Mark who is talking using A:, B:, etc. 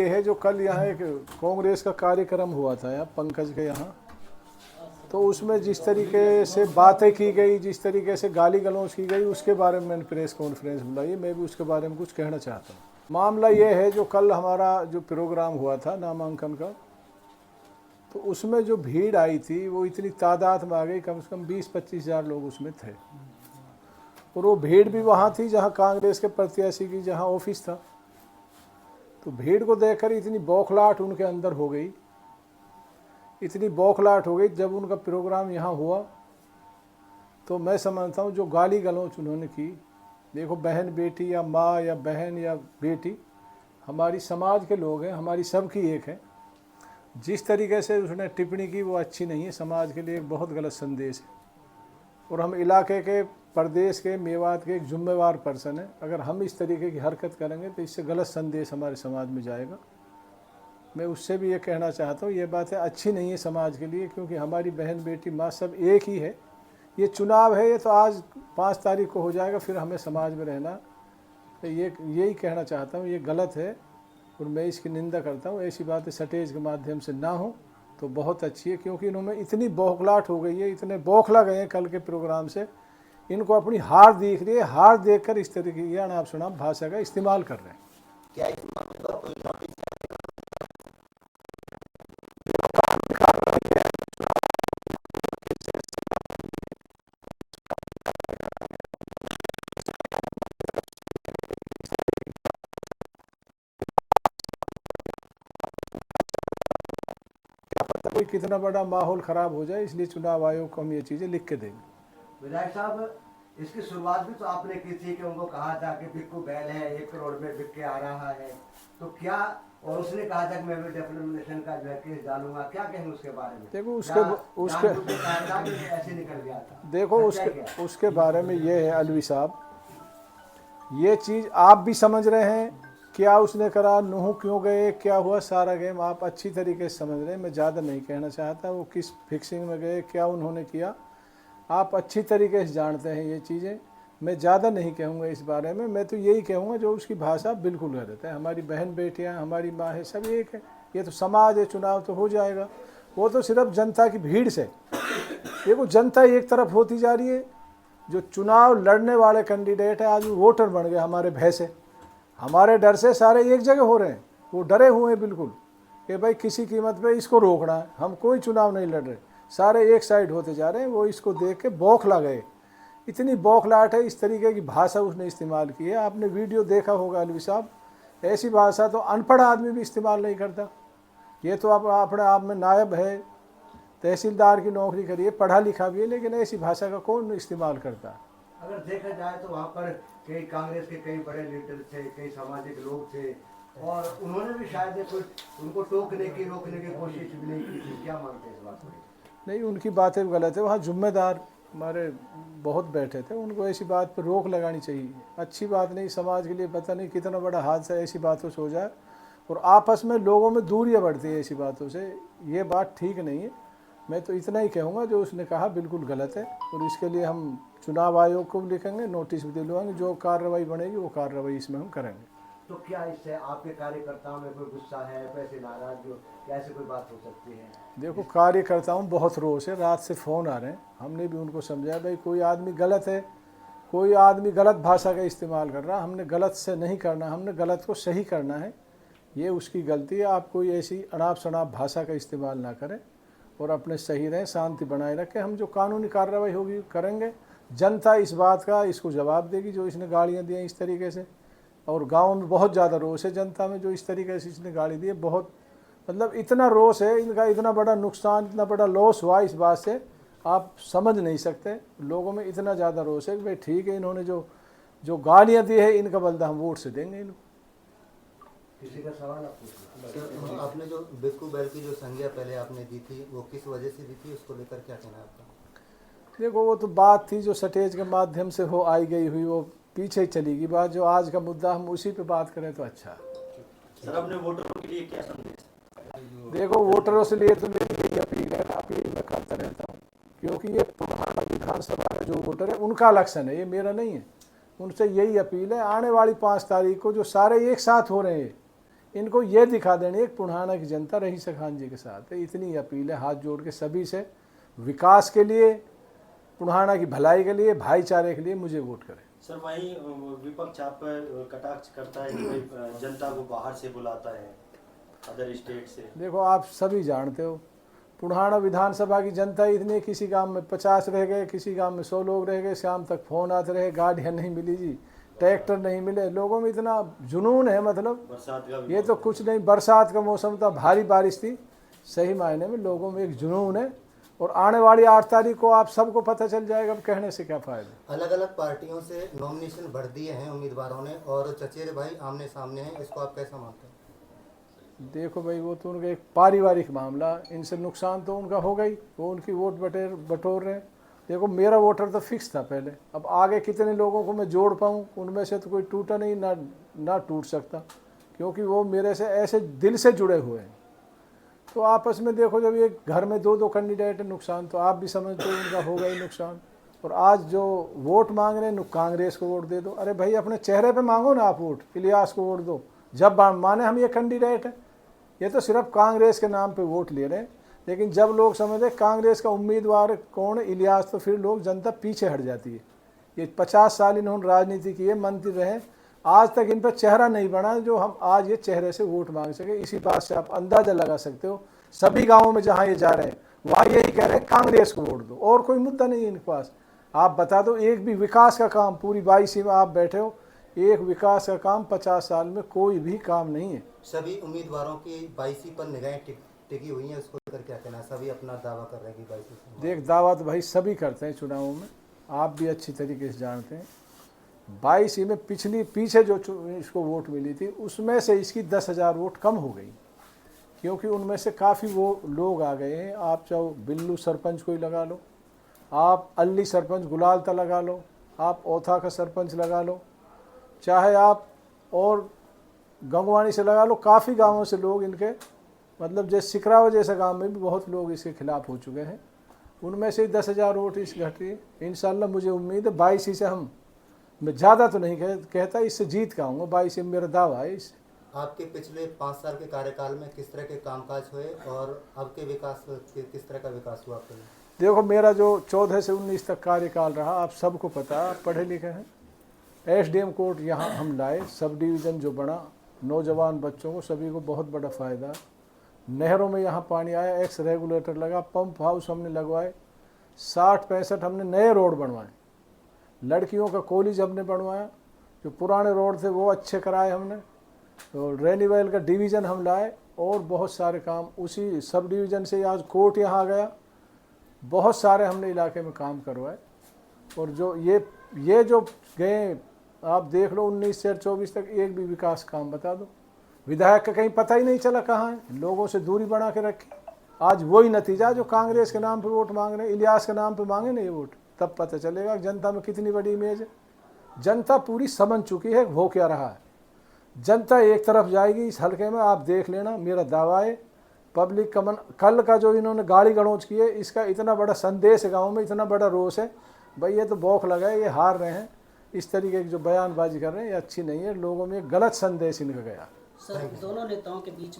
A: ये है जो कल यहाँ एक कांग्रेस का कार्यक्रम हुआ था यहाँ पंकज के यहाँ, तो उसमें जिस तरीके से बातें की गई, जिस तरीके से गाली गलौज की गई, उसके बारे में मैंने प्रेस कॉन्फ्रेंस बुलाई। मैं भी उसके बारे में कुछ कहना चाहता हूँ। मामला ये है जो कल हमारा जो प्रोग्राम हुआ था नामांकन का, तो उसमें जो भीड़ आई थी वो इतनी तादाद में आ गई, कम से कम 20-25 हज़ार लोग उसमें थे। और वो भीड़ भी वहाँ थी जहाँ कांग्रेस के प्रत्याशी की जहाँ ऑफिस था। तो भीड़ को देखकर इतनी बौखलाहट उनके अंदर हो गई, इतनी बौखलाहट हो गई। जब उनका प्रोग्राम यहाँ हुआ तो मैं समझता हूँ जो गाली गलौज उन्होंने की, देखो बहन बेटी या माँ या बहन या बेटी हमारी समाज के लोग हैं, हमारी सबकी एक है। जिस तरीके से उसने टिप्पणी की वो अच्छी नहीं है, समाज के लिए एक बहुत गलत संदेश है। और हम इलाके के, प्रदेश के, मेवात के एक जिम्मेवार पर्सन है। अगर हम इस तरीके की हरकत करेंगे तो इससे गलत संदेश हमारे समाज में जाएगा। मैं उससे भी ये कहना चाहता हूँ, ये बातें अच्छी नहीं है समाज के लिए, क्योंकि हमारी बहन बेटी माँ सब एक ही है। ये चुनाव है, ये तो आज 5 तारीख को हो जाएगा, फिर हमें समाज में रहना। तो यही कहना चाहता हूँ, ये गलत है और मैं इसकी निंदा करता हूँ। ऐसी बातें स्टेज के माध्यम से ना हो तो बहुत अच्छी है, क्योंकि इन्होंने इतनी बौखलाहट हो गई है, इतने बौखला गए हैं कल के प्रोग्राम से। इनको अपनी हार दिख रही है, हार देखकर इस तरीके की अनाप शनाप भाषा का इस्तेमाल कर रहे हैं।
B: क्या इस मामले पर कोई नोटिस
A: कोई कितना बड़ा माहौल खराब हो जाए, इसलिए चुनाव आयोग को हम ये चीजें लिख के देंगे।
C: विधायक साहब, इसकी शुरुआत भी तो आपने की थी कि उनको कहा था कि बिक्कू बैल है, 1 करोड़ में बिक के आ रहा है, तो क्या, और उसने कहा था कि मैं भी डेफिनेशन का जो है केस डालूंगा, क्या कहेंगे उसके बारे में?
A: देखो
C: ऐसे निकल गया था।
A: देखो उसके बारे में ये है अलवी साहब, ये चीज़ आप भी समझ रहे हैं, क्या उसने करा, नूह क्यों गए, क्या हुआ, सारा गेम आप अच्छी तरीके से समझ रहे हैं। मैं ज़्यादा नहीं कहना चाहता वो किस फिक्सिंग में गए, क्या उन्होंने किया, आप अच्छी तरीके से जानते हैं ये चीज़ें। मैं ज़्यादा नहीं कहूँगा इस बारे में। मैं तो यही कहूँगा जो उसकी भाषा बिल्कुल गलत है। हमारी बहन बेटियाँ, हमारी माँ है, सब एक है। ये तो समाज है, चुनाव तो हो जाएगा। वो तो सिर्फ जनता की भीड़ से, देखो जनता एक तरफ होती जा रही है। जो चुनाव लड़ने वाले कैंडिडेट है आज वो वोटर बन गए हमारे भय से, हमारे डर से सारे एक जगह हो रहे हैं। वो डरे हुए हैं बिल्कुल कि भाई किसी कीमत पे इसको रोकना है। हम कोई चुनाव नहीं लड़ रहे, सारे एक साइड होते जा रहे हैं। वो इसको देख के बौखला गए, इतनी बौखलाहट है। इस तरीके की भाषा उसने इस्तेमाल की है। आपने वीडियो देखा होगा अलवी साहब, ऐसी भाषा तो अनपढ़ आदमी भी इस्तेमाल नहीं करता। ये तो आप अपने आप में नायब है, तहसीलदार की नौकरी करिए, पढ़ा लिखा भी है, लेकिन ऐसी भाषा का कौन इस्तेमाल करता?
C: अगर देखा जाए तो वहाँ पर कई कांग्रेस के कई बड़े लीडर थे, कई सामाजिक लोग थे, और उन्होंने भी शायद कुछ उनको रोकने की कोशिश भी नहीं की थी। क्या मानते हैं इस बात को?
A: नहीं, उनकी बातें गलत है। वहाँ जिम्मेदार हमारे बहुत बैठे थे, उनको ऐसी बात पर रोक लगानी चाहिए। अच्छी बात नहीं, समाज के लिए पता नहीं कितना बड़ा हादसा ऐसी बातों से हो जाए और आपस में लोगों में दूरियां बढ़ती है ऐसी बातों से। ये बात ठीक नहीं है। मैं तो इतना ही कहूँगा जो उसने कहा बिल्कुल गलत है, और इसके लिए हम चुनाव आयोग को भी लिखेंगे, नोटिस भी दिलवाएंगे। जो कार्रवाई बनेगी वो कार्रवाई इसमें हम करेंगे।
C: तो क्या इससे आपके कार्यकर्ताओं में कोई गुस्सा है, पैसे नाराज हो, क्या ऐसी कोई बात हो सकती है?
A: देखो कार्यकर्ताओं बहुत रोष है, रात से फ़ोन आ रहे हैं। हमने भी उनको समझाया भाई कोई आदमी गलत है, कोई आदमी गलत भाषा का इस्तेमाल कर रहा है, हमने गलत से नहीं करना, हमने गलत को सही करना है। ये उसकी गलती है। आप कोई ऐसी अनाप शनाप भाषा का इस्तेमाल ना करें और अपने सही रहें, शांति बनाए रखें। हम जो कानूनी कार्रवाई होगी करेंगे। जनता इस बात का इसको जवाब देगी जो इसने गालियाँ दी इस तरीके से। और गांव में बहुत ज़्यादा रोष है जनता में, जो इस तरीके से इसने गाली दी है। बहुत मतलब इतना रोष है इनका, इतना बड़ा नुकसान, इतना बड़ा लॉस हुआ इस बात से, आप समझ नहीं सकते। लोगों में इतना ज़्यादा रोष है कि भाई ठीक है, इन्होंने जो गालियाँ दी है इनका बदला हम वोट से देंगे इनको।
C: किसी का सवाल आप पूछिए।
B: आपने जो बिक्कू बैल की जो संज्ञा पहले आपने दी थी वो किस वजह से दी थी, उसको लेकर क्या कहना है आपका?
A: देखो वो तो बात थी जो स्टेज के माध्यम से हो आई गई हुई, वो पीछे चली गई बात। जो आज का मुद्दा हम उसी पे बात करें तो अच्छा।
D: सर अपने वोटरों के लिए क्या संदेश?
A: देखो वोटरों से लिए तो मेरी यही अपील है, अपील मैं करता रहता हूँ, क्योंकि ये पुराना विधानसभा का जो वोटर है उनका इलेक्शन है, ये मेरा नहीं है। उनसे यही अपील है, आने वाली 5 तारीख को जो सारे एक साथ हो रहे हैं, इनको ये दिखा देनी है कि पुढ़ाना की जनता रईस खान जी के साथ है। इतनी अपील है हाथ जोड़ के सभी से, विकास के लिए, पुढ़ाना की भलाई के लिए, भाईचारे के लिए मुझे वोट करें।
D: सर वहीं विपक्ष आप पर कटाक्ष करता है कि भाई जनता को बाहर से बुलाता है, अदर स्टेट से।
A: देखो आप सभी जानते हो पुढ़ाना विधानसभा की जनता इतनी, किसी गांव में 50 रह गए, किसी गांव में 100 लोग रह गए, शाम तक फ़ोन आते रहे, गाड़ियाँ नहीं मिली जी, ट्रैक्टर नहीं मिले, लोगों में इतना जुनून है, मतलब
D: बरसात का भी
A: ये तो कुछ नहीं, बरसात का मौसम था, भारी बारिश थी, सही मायने में लोगों में एक जुनून है। और आने वाली 8 तारीख को आप सबको पता चल जाएगा, अब कहने से क्या फ़ायदा।
B: अलग अलग पार्टियों से नॉमिनेशन भर दिए हैं उम्मीदवारों ने और चचेरे भाई आमने सामने हैं, इसको आप कैसा मानते हैं?
A: देखो भाई वो तो उनका एक पारिवारिक मामला, इनसे नुकसान तो उनका हो गई, वो उनकी वोट बटोर रहे हैं। देखो मेरा वोटर तो फिक्स था पहले, अब आगे कितने लोगों को मैं जोड़ पाऊँ, उनमें से तो कोई टूटा नहीं, ना टूट सकता, क्योंकि वो मेरे से ऐसे दिल से जुड़े हुए हैं। तो आपस में देखो जब एक घर में 2-2 कैंडिडेट है, नुकसान तो आप भी समझते हो उनका होगा ही नुकसान। और आज जो वोट मांग रहे हैं कांग्रेस को वोट दे दो, अरे भाई अपने चेहरे पे मांगो ना आप वोट, इलियास को वोट दो। जब माने हम ये कैंडिडेट है, ये तो सिर्फ कांग्रेस के नाम पे वोट ले रहे हैं, लेकिन जब लोग समझे कांग्रेस का उम्मीदवार कौन है, इलियास, तो फिर लोग जनता पीछे हट जाती है। ये 50 साल इन्होंने राजनीति की है, मंत्री रहे, आज तक इन पर चेहरा नहीं बना जो हम आज ये चेहरे से वोट मांग सके। इसी बात से आप अंदाजा लगा सकते हो, सभी गाँवों में जहाँ ये जा रहे हैं वहाँ यही कह रहे हैं कांग्रेस को वोट दो, और कोई मुद्दा नहीं है इनके पास। आप बता दो एक भी विकास का काम, पूरी 22 में आप बैठे हो, एक विकास का काम 50 साल में कोई भी काम नहीं है।
B: सभी उम्मीदवारों की 22 पर निगाहें टिकी हुई हैं, उसको लेकर क्या कहना है? सभी अपना दावा कर रहे हैं कि 22।
A: देख दावा तो भाई सभी करते हैं चुनावों में, आप भी अच्छी तरीके से जानते हैं। 22 में पीछे जो इसको वोट मिली थी उसमें से इसकी 10,000 वोट कम हो गई, क्योंकि उनमें से काफ़ी वो लोग आ गए हैं। आप चाहो बिल्लू सरपंच को ही लगा लो, आप अल्ली सरपंच गुलालता लगा लो, आप ओथा का सरपंच लगा लो, चाहे आप और गंगवानी से लगा लो, काफ़ी गांवों से लोग इनके, मतलब जैसे सिकरावा जैसे गांव में भी बहुत लोग इसके खिलाफ हो चुके हैं। उनमें से 10,000 वोट इस घट रही है। इंशाल्लाह मुझे उम्मीद है 22 से मैं ज़्यादा तो नहीं कहता, इससे जीत का आऊँगा, 22 में मेरा दावा है। इससे
B: आपके पिछले 5 साल के कार्यकाल में किस तरह के कामकाज हुए और अब के विकास किस तरह का विकास हुआ आपके लिए?
A: देखो मेरा जो 14 से 19 तक कार्यकाल रहा, आप सबको पता, आप पढ़े लिखे हैं। SDM कोर्ट यहाँ हम लाए, सब डिवीज़न जो बना, नौजवान बच्चों को सभी को बहुत बड़ा फ़ायदा। नहरों में यहाँ पानी आया, एक्स रेगुलेटर लगा, पंप हाउस हमने लगवाए, 60-65 हमने नए रोड बनवाए, लड़कियों का कॉलेज हमने बनवाया, जो पुराने रोड थे वो अच्छे कराए हमने, तो रेनीवेल का डिवीज़न हम लाए, और बहुत सारे काम उसी सब डिवीज़न से। आज कोर्ट यहाँ आ गया, बहुत सारे हमने इलाके में काम करवाए। और जो ये जो गए आप देख लो 19 से 24 तक, एक भी विकास काम बता दो, विधायक का कहीं पता ही नहीं चला कहाँ है, लोगों से दूरी बना के रखी। आज वही नतीजा जो कांग्रेस के नाम पे वोट मांग रहे हैं, इलियास के नाम पे मांगे ना ये वोट, तब पता चलेगा जनता में कितनी बड़ी इमेज है। जनता पूरी समझ चुकी है वो क्या रहा है, जनता एक तरफ जाएगी इस हल्के में, आप देख लेना, मेरा दावा है। पब्लिक कमन कल का जो इन्होंने गाड़ी गलौज की है, इसका इतना बड़ा संदेश है गाँव में, इतना बड़ा रोष है, भाई ये तो बौख लगा है, ये हार रहे हैं। इस तरीके की जो बयानबाजी कर रहे हैं ये अच्छी नहीं है, लोगों में गलत संदेश इनका गया।
E: सर दोनों नेताओं के बीच